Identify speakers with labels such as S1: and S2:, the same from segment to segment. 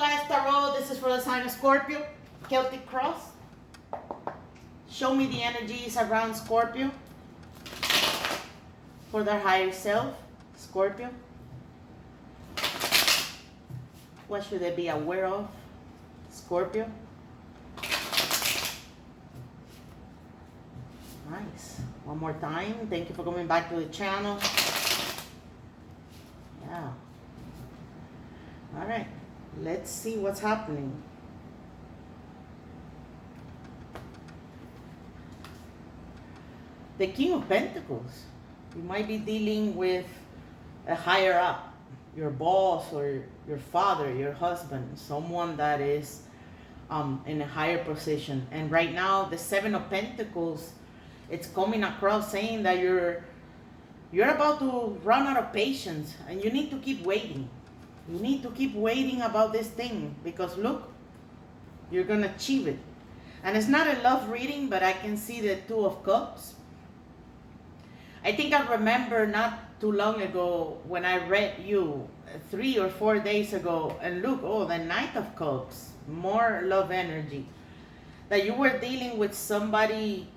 S1: guys, Tarot. This is for the sign of Scorpio, Celtic Cross. Show me the energies around Scorpio for their higher self, Scorpio. What should they be aware of, Scorpio? Nice. One more time. Thank you for coming back to the channel. Yeah. All right. Let's see what's happening. The King of Pentacles. You might be dealing with a higher up, your boss or your father, your husband, someone that is in a higher position. And right now, the Seven of Pentacles, it's coming across saying that you're about to run out of patience and you need to keep waiting. You need to keep waiting about this thing because look, you're going to achieve it. And it's not a love reading, but I can see the Two of Cups. I think I remember not too long ago when I read you 3 or 4 days ago, and look, oh, the Knight of Cups, more love energy. That you were dealing with somebody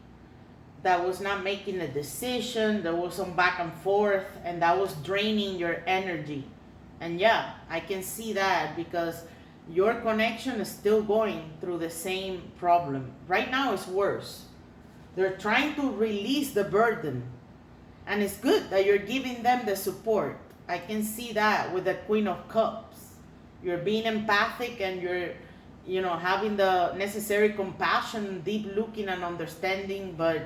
S1: that was not making a decision, there was some back and forth, and that was draining your energy. And yeah, I can see that because your connection is still going through the same problem. Right now it's worse. They're trying to release the burden. And it's good that you're giving them the support. I can see that with the Queen of Cups. You're being empathic and you're, having the necessary compassion, deep looking and understanding. But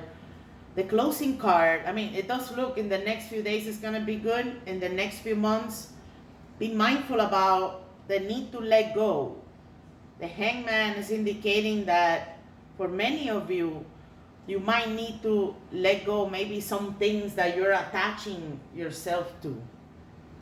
S1: the closing card, it does look in the next few days it's going to be good. In the next few months, be mindful about the need to let go. The Hangman is indicating that for many of you, you might need to let go maybe some things that you're attaching yourself to.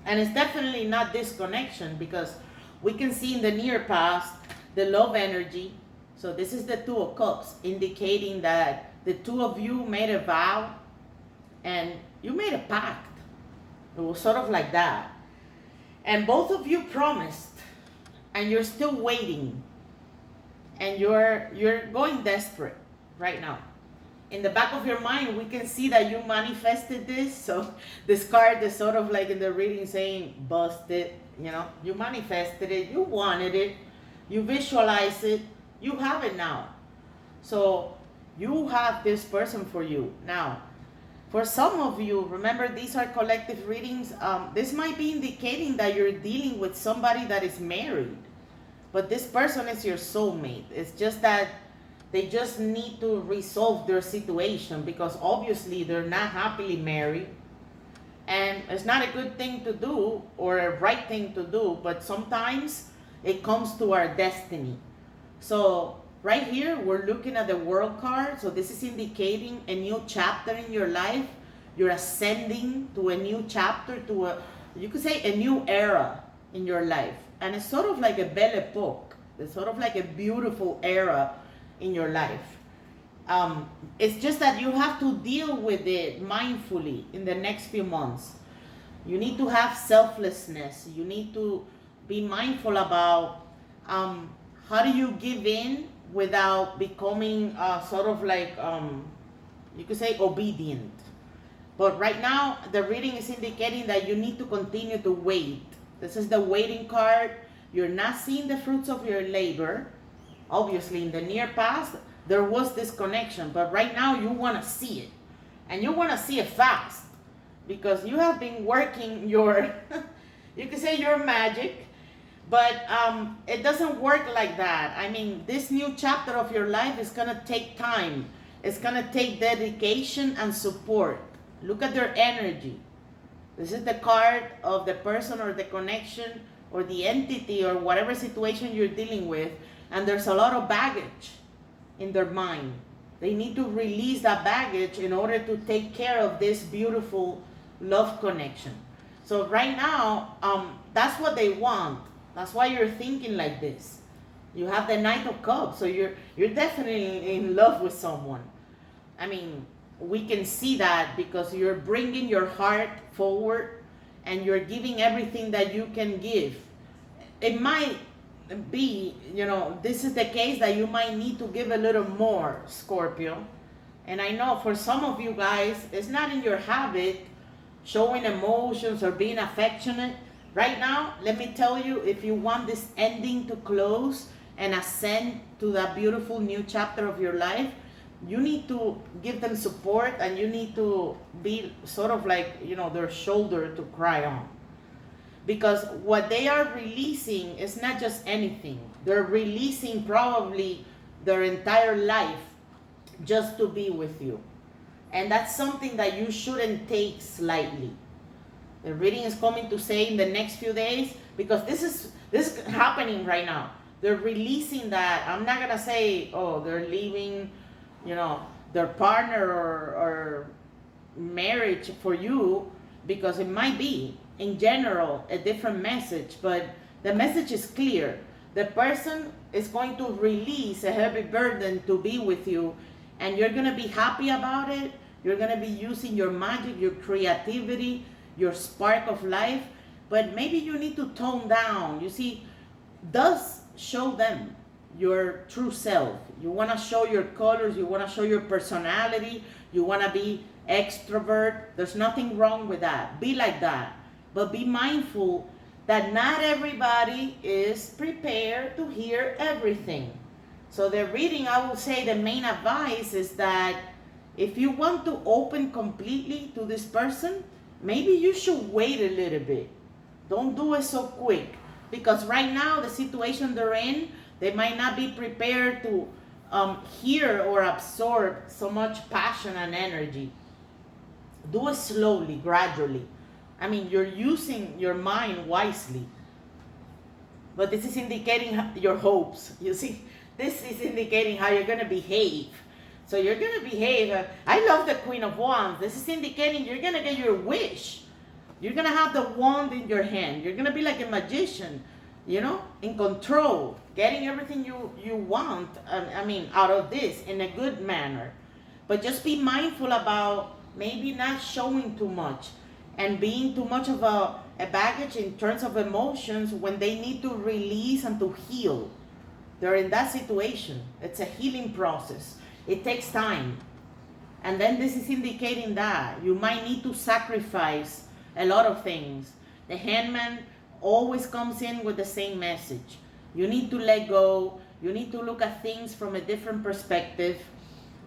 S1: And it's definitely not disconnection because we can see in the near past the love energy. So this is the Two of Cups indicating that the two of you made a vow and you made a pact. It was sort of like that. And both of you promised and you're still waiting and you're going desperate right now. In the back of your mind, we can see that you manifested this. So this card is sort of like in the reading saying, busted, you manifested it, you wanted it, you visualize it, you have it now. So you have this person for you. Now, for some of you, remember these are collective readings. This might be indicating that you're dealing with somebody that is married. But this person is your soulmate. It's just that they just need to resolve their situation because obviously they're not happily married. And it's not a good thing to do or a right thing to do, but sometimes it comes to our destiny. So right here, we're looking at the World card. So this is indicating a new chapter in your life. You're ascending to a new chapter, you could say a new era in your life. And it's sort of like a belle epoque. It's sort of like a beautiful era in your life. It's just that you have to deal with it mindfully in the next few months. You need to have selflessness. You need to be mindful about how do you give in without becoming sort of like, you could say obedient. But right now, the reading is indicating that you need to continue to wait. This is the waiting card. You're not seeing the fruits of your labor. Obviously, in the near past, there was this connection, but right now you want to see it. And you want to see it fast because you have been working your, you could say your magic, but it doesn't work like that. This new chapter of your life is going to take time. It's going to take dedication and support. Look at their energy. This is the card of the person or the connection or the entity or whatever situation you're dealing with. And there's a lot of baggage in their mind. They need to release that baggage in order to take care of this beautiful love connection. So right now, that's what they want. That's why you're thinking like this. You have the Knight of Cups, so you're definitely in love with someone. We can see that because you're bringing your heart forward and you're giving everything that you can give. It might be, this is the case that you might need to give a little more, Scorpio. And I know for some of you guys, it's not in your habit showing emotions or being affectionate. Right now, let me tell you, if you want this ending to close and ascend to that beautiful new chapter of your life, you need to give them support, and you need to be sort of like, their shoulder to cry on. Because what they are releasing is not just anything. They're releasing probably their entire life just to be with you. And that's something that you shouldn't take slightly. The reading is coming to say in the next few days, because this is happening right now. They're releasing that. I'm not going to say, oh, they're leaving, their partner or marriage for you, because it might be, in general, a different message. But the message is clear. The person is going to release a heavy burden to be with you, and you're going to be happy about it. You're going to be using your magic, your creativity, your spark of life. But maybe you need to tone down. You see, does show them your true self. You want to show your colors. You want to show your personality. You want to be extrovert. There's nothing wrong with that. Be like that. But be mindful that not everybody is prepared to hear everything. So the reading, I will say the main advice is that if you want to open completely to this person, maybe you should wait a little bit. Don't do it so quick. Because right now, the situation they're in, they might not be prepared to hear or absorb so much passion and energy. Do it slowly, gradually. I mean, you're using your mind wisely. But this is indicating your hopes. You see, this is indicating how you're going to behave. So you're going to behave. I love the Queen of Wands. This is indicating you're going to get your wish. You're going to have the wand in your hand. You're going to be like a magician, in control, getting everything you want, out of this in a good manner. But just be mindful about maybe not showing too much and being too much of a baggage in terms of emotions when they need to release and to heal. They're in that situation. It's a healing process. It takes time. And then this is indicating that you might need to sacrifice a lot of things. The Hangman always comes in with the same message. You need to let go. You need to look at things from a different perspective.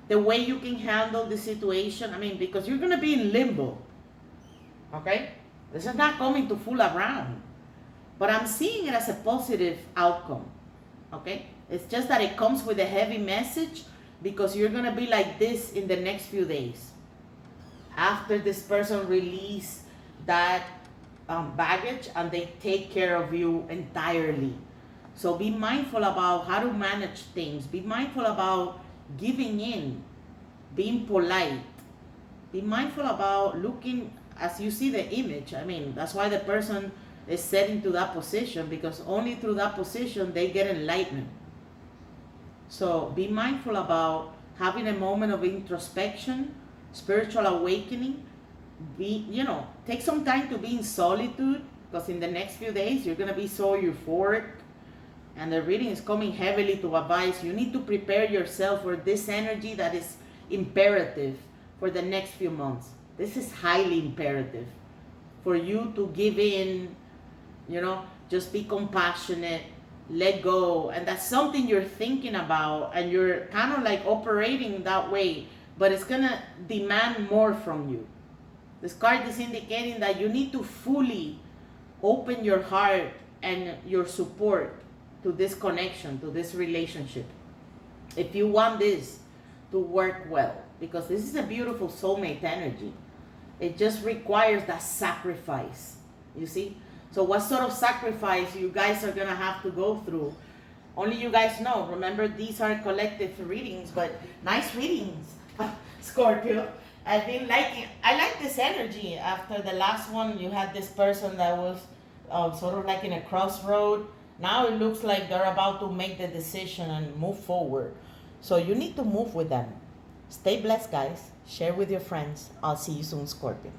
S1: The way you can handle the situation. Because you're going to be in limbo. Okay? This is not coming to fool around. But I'm seeing it as a positive outcome. Okay? It's just that it comes with a heavy message, because you're going to be like this in the next few days. After this person release that baggage and they take care of you entirely. So be mindful about how to manage things. Be mindful about giving in, being polite. Be mindful about looking as you see the image. That's why the person is set into that position, because only through that position they get enlightenment. So be mindful about having a moment of introspection, spiritual awakening. Take some time to be in solitude, because in the next few days you're going to be so euphoric. And the reading is coming heavily to advise you need to prepare yourself for this energy that is imperative for the next few months. This is highly imperative for you to give in, just be compassionate, let go. And that's something you're thinking about, and you're kind of like operating that way, but it's going to demand more from you. This card is indicating that you need to fully open your heart and your support to this connection, to this relationship, if you want this to work well, because this is a beautiful soulmate energy. It just requires that sacrifice, you see? So what sort of sacrifice you guys are going to have to go through, only you guys know. Remember, these are collective readings, but nice readings, Scorpio. I like this energy. After the last one, you had this person that was sort of like in a crossroad. Now it looks like they're about to make the decision and move forward. So you need to move with them. Stay blessed, guys. Share with your friends. I'll see you soon, Scorpio.